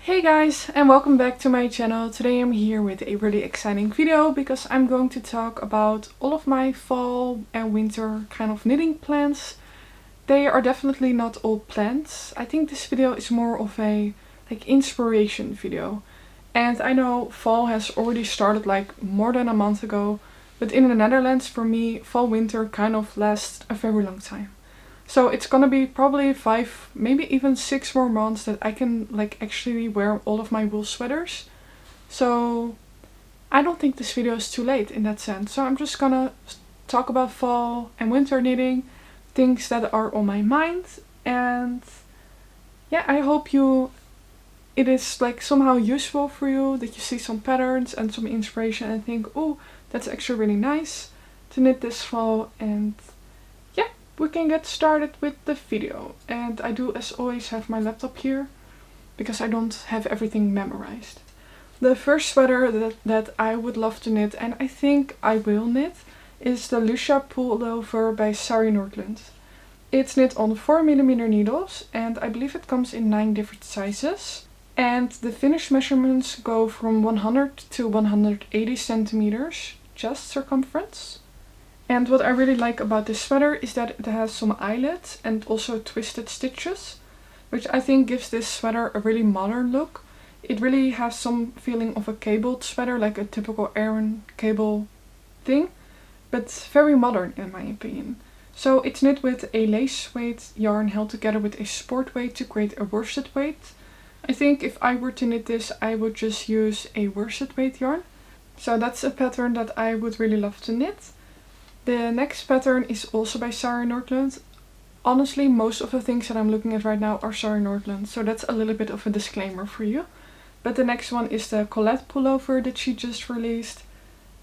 Hey guys, and welcome back to my channel. Today I'm here with a really exciting video because I'm going to talk about all of my fall and winter kind of knitting plans. They are definitely not all plans. I think this video is more of a inspiration video. And I know fall has already started like more than a month ago, but in the Netherlands for me fall winter kind of lasts a very long time. So it's gonna be probably 5, maybe even 6 more months that I can actually wear all of my wool sweaters. So I don't think this video is too late in that sense. So I'm just gonna talk about fall and winter knitting, things that are on my mind. And yeah, I hope it is somehow useful for you, that you see some patterns and some inspiration and think, oh, that's actually really nice to knit this fall. And we can get started with the video. And I do, as always, have my laptop here because I don't have everything memorized. The first sweater that I would love to knit, and I think I will knit, is the Lucia Pullover by Sari Nordlund. It's knit on 4mm needles and I believe it comes in 9 different sizes. And the finished measurements go from 100 to 180 centimeters chest circumference. And what I really like about this sweater is that it has some eyelets and also twisted stitches, which I think gives this sweater a really modern look. It really has some feeling of a cabled sweater, like a typical Aran cable thing, but very modern in my opinion. So it's knit with a lace weight yarn held together with a sport weight to create a worsted weight. I think if I were to knit this, I would just use a worsted weight yarn. So that's a pattern that I would really love to knit. The next pattern is also by Sari Nordlund. Honestly, most of the things that I'm looking at right now are Sari Nordlund, so that's a little bit of a disclaimer for you. But the next one is the Colette Pullover that she just released.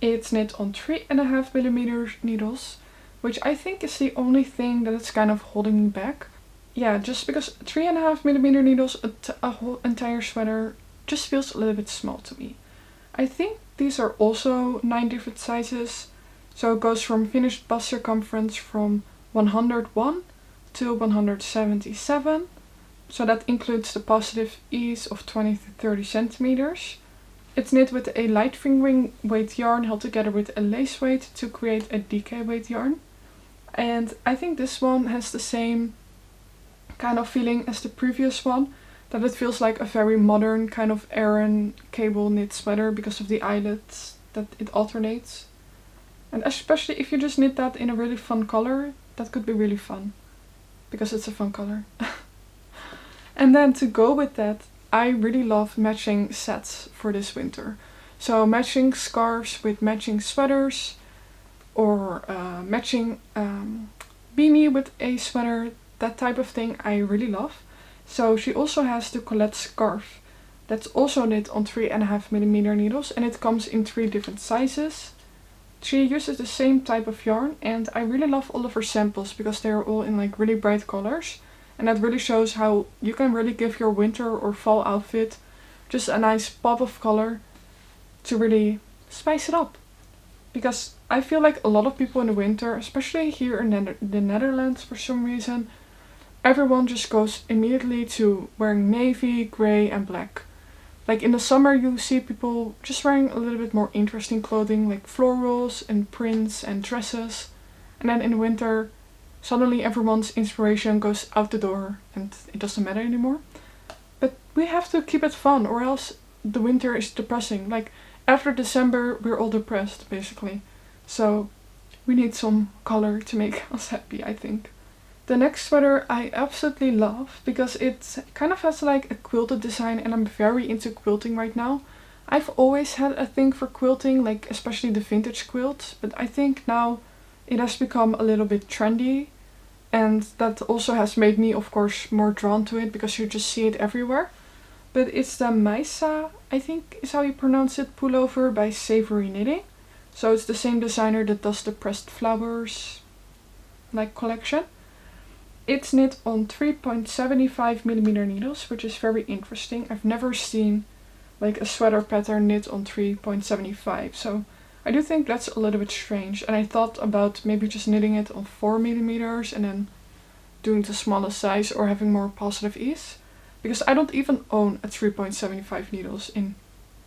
It's knit on 3.5mm needles, which I think is the only thing that is kind of holding me back. Yeah, just because 3.5mm needles, a whole entire sweater, just feels a little bit small to me. I think these are also 9 different sizes. So it goes from finished bust circumference from 101 to 177. So that includes the positive ease of 20 to 30 centimeters. It's knit with a light fingering weight yarn held together with a lace weight to create a DK weight yarn. And I think this one has the same kind of feeling as the previous one, that it feels like a very modern kind of Aran cable knit sweater because of the eyelets that it alternates. And especially if you just knit that in a really fun color, that could be really fun. Because it's a fun color. And then to go with that, I really love matching sets for this winter. So matching scarves with matching sweaters. Or matching beanie with a sweater. That type of thing I really love. So she also has the Colette Scarf. That's also knit on 3.5mm needles. And it comes in 3 different sizes. She uses the same type of yarn, and I really love all of her samples because they are all in really bright colors. And that really shows how you can really give your winter or fall outfit just a nice pop of color to really spice it up. Because I feel like a lot of people in the winter, especially here in the Netherlands for some reason, everyone just goes immediately to wearing navy, grey and black. Like in the summer you see people just wearing a little bit more interesting clothing, like florals and prints and dresses. And then in the winter, suddenly everyone's inspiration goes out the door and it doesn't matter anymore. But we have to keep it fun or else the winter is depressing. Like after December we're all depressed basically. So we need some color to make us happy, I think. The next sweater I absolutely love because it kind of has a quilted design, and I'm very into quilting right now. I've always had a thing for quilting, especially the vintage quilts, but I think now it has become a little bit trendy, and that also has made me of course more drawn to it because you just see it everywhere. But it's the Meissa, I think is how you pronounce it, Pullover by Savory Knitting. So it's the same designer that does the pressed flowers collection. It's knit on 3.75mm needles, which is very interesting. I've never seen a sweater pattern knit on 3.75, so I do think that's a little bit strange. And I thought about maybe just knitting it on 4mm and then doing the smallest size or having more positive ease. because I don't even own a 3.75 needles in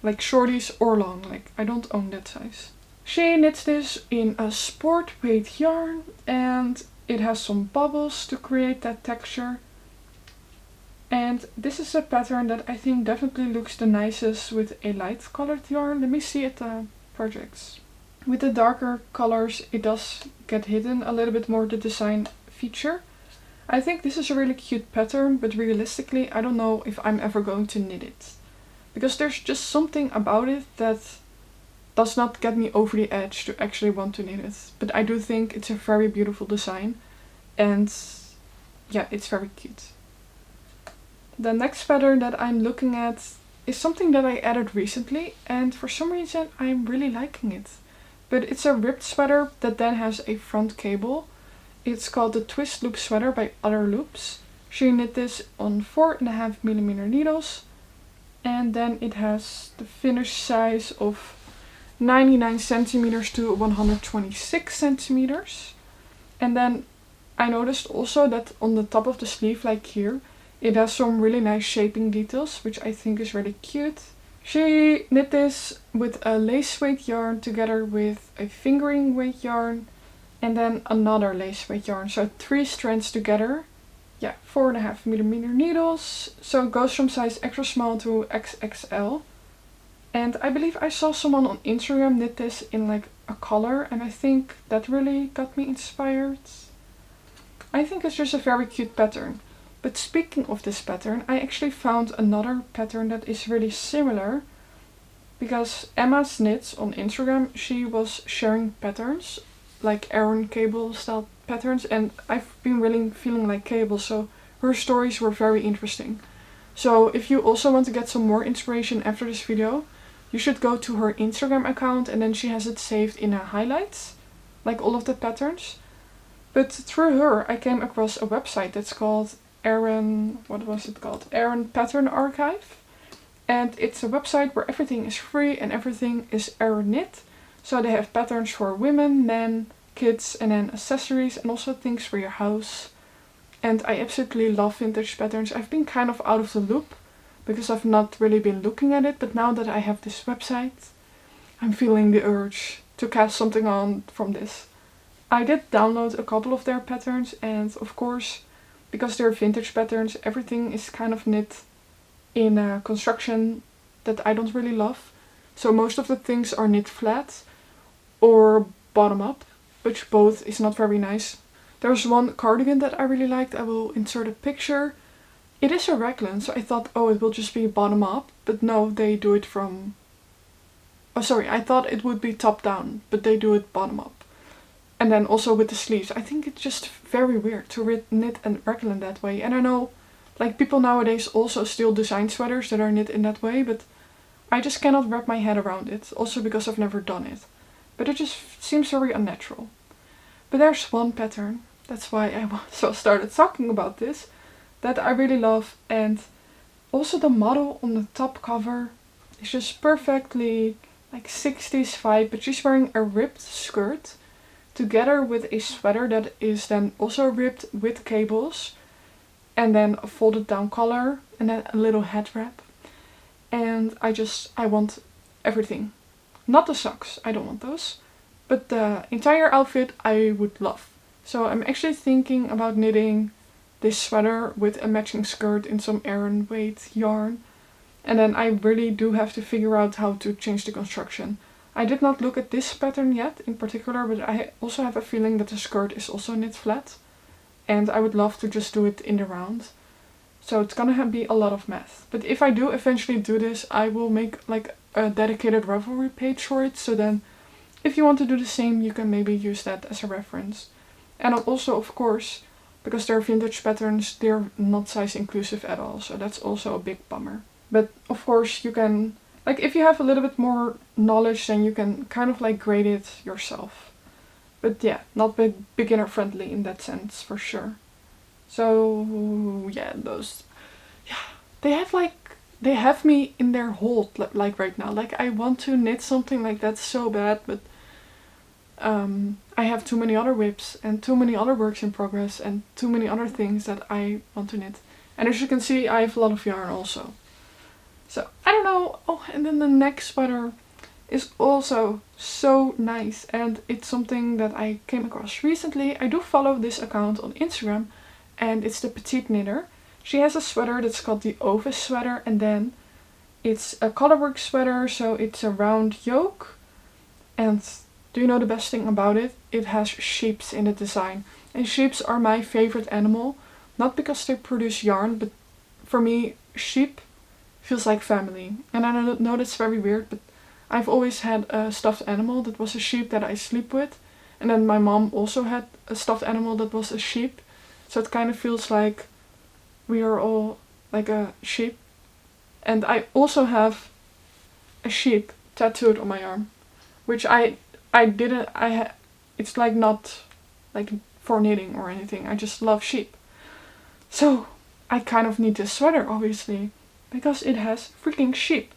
like shorties or long, like I don't own that size. She knits this in a sport weight yarn and it has some bubbles to create that texture. And this is a pattern that I think definitely looks the nicest with a light colored yarn. Let me see at the projects. With the darker colors it does get hidden a little bit more, the design feature. I think this is a really cute pattern, but realistically I don't know if I'm ever going to knit it. Because there's just something about it that does not get me over the edge to actually want to knit it. But I do think it's a very beautiful design and yeah, it's very cute. The next pattern that I'm looking at is something that I added recently and for some reason I'm really liking it. But it's a ribbed sweater that then has a front cable. It's called the Twist Loop Sweater by Other Loops. She knit this on 4.5mm needles and then it has the finished size of 99 centimeters to 126 centimeters. And then I noticed also that on the top of the sleeve, like here, it has some really nice shaping details, which I think is really cute. She knit this with a lace weight yarn together with a fingering weight yarn and then another lace weight yarn. So 3 strands together. Yeah, 4.5mm needles. So it goes from size extra small to XXL. And I believe I saw someone on Instagram knit this in like a color and I think that really got me inspired. I think it's just a very cute pattern. But speaking of this pattern, I actually found another pattern that is really similar. Because Emma's Knits on Instagram, she was sharing patterns, like Aran Cable style patterns. And I've been really feeling like Cable, so her stories were very interesting. So if you also want to get some more inspiration after this video, you should go to her Instagram account and then she has it saved in a highlights, like all of the patterns. But through her I came across a website that's called Aran Pattern Archive. And it's a website where everything is free and everything is Aran knit. So they have patterns for women, men, kids and then accessories and also things for your house. And I absolutely love vintage patterns. I've been kind of out of the loop because I've not really been looking at it. But now that I have this website, I'm feeling the urge to cast something on from this. I did download a couple of their patterns and of course, because they're vintage patterns, everything is kind of knit in a construction that I don't really love. So most of the things are knit flat or bottom up, which both is not very nice. There's one cardigan that I really liked. I will insert a picture. It is a raglan, so I thought, oh, it will just be bottom up. But no, they do it from... Oh, sorry, I thought it would be top down, but they do it bottom up. And then also with the sleeves. I think it's just very weird to knit a raglan that way. And I know, like, people nowadays also still design sweaters that are knit in that way, but I just cannot wrap my head around it. Also because I've never done it. But it just seems very unnatural. But there's one pattern, that's why I also started talking about this, that I really love. And also the model on the top cover is just perfectly like 60s vibe, but she's wearing a ribbed skirt together with a sweater that is then also ribbed with cables and then a folded down collar and then a little head wrap. And I want everything. Not the socks, I don't want those. But the entire outfit I would love. So I'm actually thinking about knitting this sweater with a matching skirt in some Aran weight yarn. And then I really do have to figure out how to change the construction. I did not look at this pattern yet in particular, but I also have a feeling that the skirt is also knit flat. And I would love to just do it in the round. So it's gonna be a lot of math. But if I do eventually do this, I will make like a dedicated Ravelry page for it. So then if you want to do the same, you can maybe use that as a reference. And also, of course, because they're vintage patterns, they're not size inclusive at all. So that's also a big bummer. But of course you can, like if you have a little bit more knowledge, then you can kind of like grade it yourself. But yeah, not beginner friendly in that sense for sure. So yeah, they have me in their hold like right now. Like I want to knit something like that so bad, but I have too many other whips and too many other works in progress and too many other things that I want to knit. And as you can see, I have a lot of yarn also. So, I don't know. Oh, and then the neck sweater is also so nice. And it's something that I came across recently. I do follow this account on Instagram. And it's the Petite Knitter. She has a sweater that's called the Ovis Sweater. And then it's a Colourwork sweater. So it's a round yoke. And do you know the best thing about it? It has sheeps in the design. And sheeps are my favorite animal. Not because they produce yarn, but for me, sheep feels like family. And I know that's very weird, but I've always had a stuffed animal that was a sheep that I sleep with. And then my mom also had a stuffed animal that was a sheep. So it kind of feels like we are all like a sheep. And I also have a sheep tattooed on my arm. Which it's like not like for knitting or anything. I just love sheep. So I kind of need this sweater, obviously, because it has freaking sheep.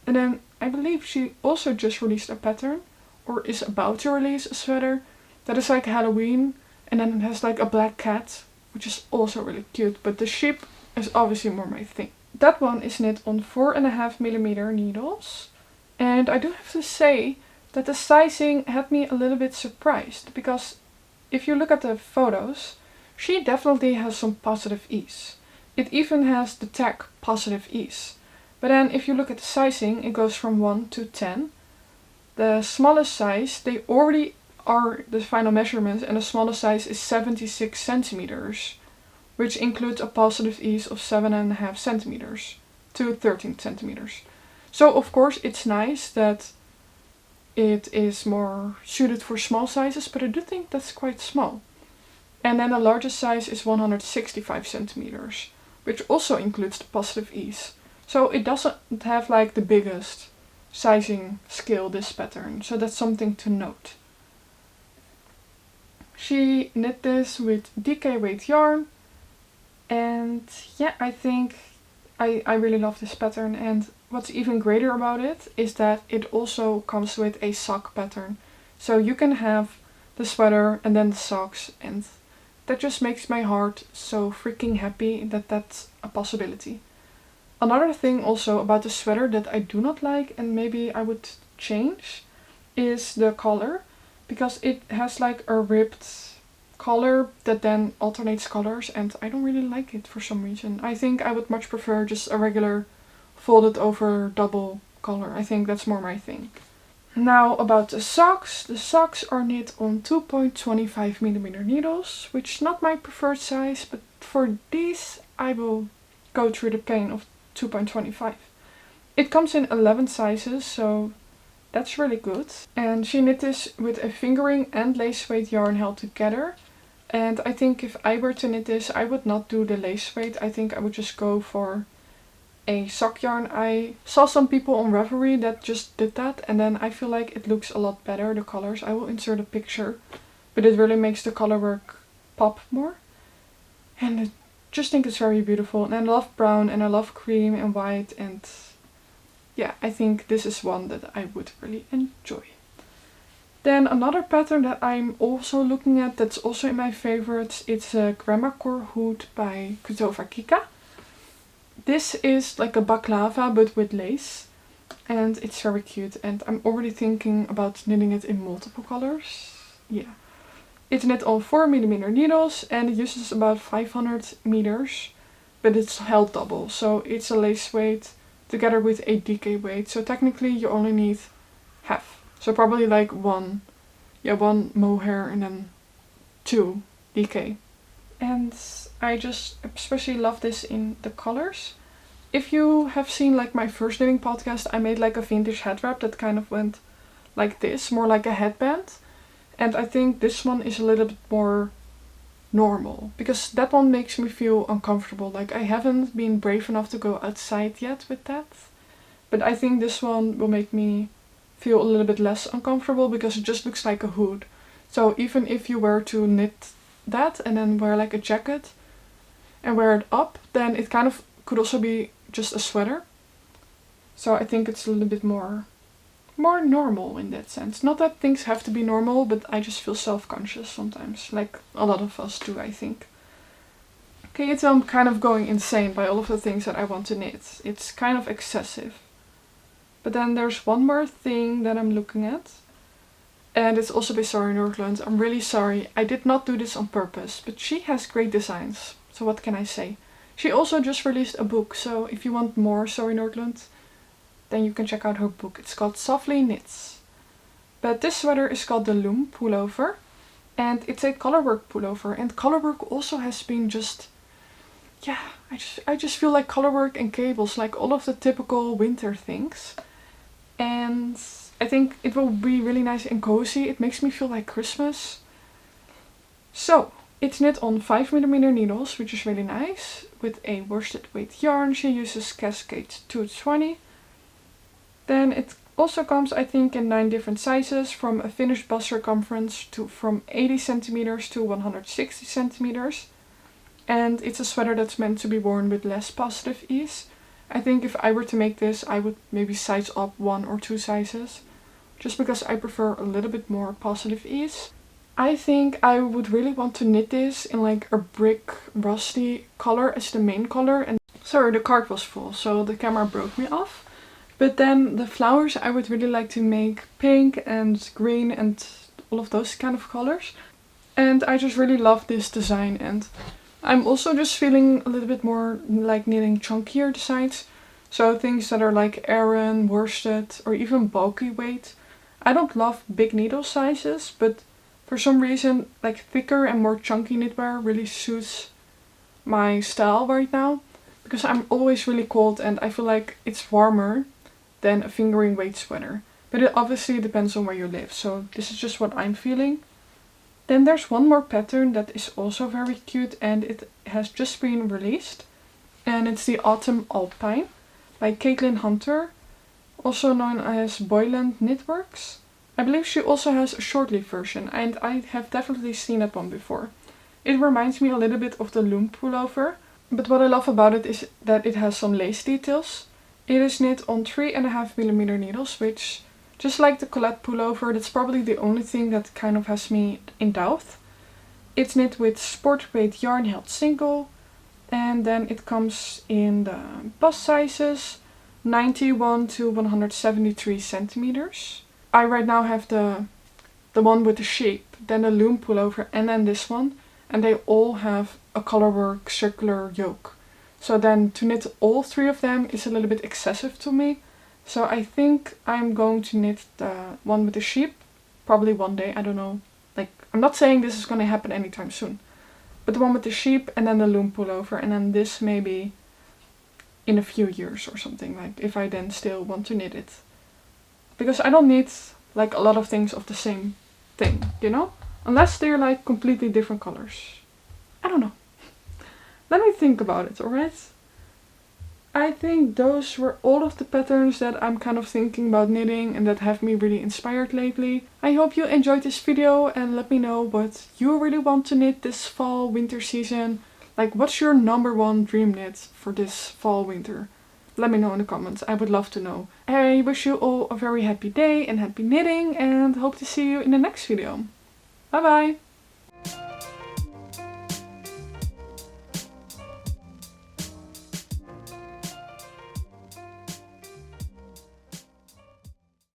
And then I believe she also just released a pattern, or is about to release a sweater that is like Halloween, and then it has like a black cat, which is also really cute. But the sheep is obviously more my thing. That one is knit on 4.5mm needles, and I do have to say that the sizing had me a little bit surprised, because if you look at the photos, she definitely has some positive ease. It even has the tag positive ease. But then if you look at the sizing, it goes from 1 to 10. The smallest size, they already are the final measurements, and the smallest size is 76 centimeters, which includes a positive ease of 7.5 centimeters to 13 centimeters. So of course it's nice that it is more suited for small sizes, but I do think that's quite small. And then the largest size is 165 centimeters, which also includes the positive ease. So it doesn't have like the biggest sizing scale, this pattern. So that's something to note. She knit this with DK weight yarn. And yeah, I think I really love this pattern. And what's even greater about it is that it also comes with a sock pattern. So you can have the sweater and then the socks, and that just makes my heart so freaking happy that that's a possibility. Another thing also about the sweater that I do not like, and maybe I would change, is the collar. Because it has like a ribbed collar that then alternates colors, and I don't really like it for some reason. I think I would much prefer just a regular folded over double collar. I think that's more my thing. Now about the socks. The socks are knit on 2.25mm needles, which is not my preferred size, but for these I will go through the pain of 2.25. It comes in 11 sizes, so that's really good. And she knit this with a fingering and lace weight yarn held together. And I think if I were to knit this, I would not do the lace weight. I think I would just go for a sock yarn. I saw some people on Ravelry that just did that, and then I feel like it looks a lot better, the colors. I will insert a picture, but it really makes the color work pop more. And I just think it's very beautiful. And I love brown, and I love cream and white, and yeah, I think this is one that I would really enjoy. Then another pattern that I'm also looking at that's also in my favorites, it's a Grandmacore hood by Kika. This is like a baklava but with lace, and it's very cute, and I'm already thinking about knitting it in multiple colors. Yeah. It's knit on 4mm needles, and it uses about 500 meters, but it's held double, so it's a lace weight together with a DK weight, so technically you only need half. So probably like one mohair and then 2 DK. And I just especially love this in the colors. If you have seen like my first knitting podcast, I made like a vintage head wrap that kind of went like this, more like a headband. And I think this one is a little bit more normal, because that one makes me feel uncomfortable. Like I haven't been brave enough to go outside yet with that. But I think this one will make me feel a little bit less uncomfortable, because it just looks like a hood. So even if you were to knit that and then wear like a jacket and wear it up, then it kind of could also be just a sweater. So I think it's a little bit more normal in that sense. Not that things have to be normal, but I just feel self-conscious sometimes, like a lot of us do, I think. Okay, it's I'm kind of going insane by all of the things that I want to knit. It's kind of excessive. But then there's one more thing that I'm looking at. And it's also by Sorry Nordland. I'm really sorry. I did not do this on purpose. But she has great designs. So what can I say? She also just released a book. So if you want more Sorry Nordland, then you can check out her book. It's called Softly Knits. But this sweater is called the Loom Pullover. And it's a Colourwork pullover. And Colourwork also has been just... yeah, I just feel like Colourwork and cables, like all of the typical winter things. And I think it will be really nice and cozy. It makes me feel like Christmas. So, it's knit on 5mm needles, which is really nice. With a worsted weight yarn, she uses Cascade 220. Then it also comes, I think, in 9 different sizes. From a finished bust circumference to from 80 centimeters to 160 centimeters. And it's a sweater that's meant to be worn with less positive ease. I think if I were to make this, I would maybe size up 1 or 2 sizes. Just because I prefer a little bit more positive ease. I think I would really want to knit this in like a brick rusty color as the main color. And sorry, the card was full, so the camera broke me off. But then the flowers I would really like to make pink and green and all of those kind of colors. And I just really love this design, and I'm also just feeling a little bit more like knitting chunkier designs. So things that are like Aran, worsted, or even bulky weight. I don't love big needle sizes, but for some reason like thicker and more chunky knitwear really suits my style right now. Because I'm always really cold and I feel like it's warmer than a fingering weight sweater. But it obviously depends on where you live, so this is just what I'm feeling. Then there's one more pattern that is also very cute and it has just been released. And it's the Autumn Alpine by Caitlin Hunter, also known as Boyland Knitworks. I believe she also has a short sleeve version and I have definitely seen that one before. It reminds me a little bit of the Loom Pullover, but what I love about it is that it has some lace details. It is knit on 3.5mm needles, which, just like the Colette Pullover, that's probably the only thing that kind of has me in doubt. It's knit with sport weight yarn held single, and then it comes in the bust sizes 91 to 173 centimeters. I right now have the one with the sheep, then the Loom Pullover, and then this one, and they all have a Colourwork circular yoke. So then to knit all 3 of them is a little bit excessive to me. So I think I'm going to knit the one with the sheep, probably one day, I don't know. Like, I'm not saying this is going to happen anytime soon. But the one with the sheep and then the Loom Pullover, and then this maybe in a few years or something, like if I then still want to knit it. Because I don't need like a lot of things of the same thing, you know? Unless they're like completely different colors. I don't know. Let me think about it, alright? I think those were all of the patterns that I'm kind of thinking about knitting and that have me really inspired lately. I hope you enjoyed this video and let me know what you really want to knit this fall winter season. Like, what's your #1 dream knit for this fall winter? Let me know in the comments, I would love to know. I wish you all a very happy day and happy knitting and hope to see you in the next video. Bye bye!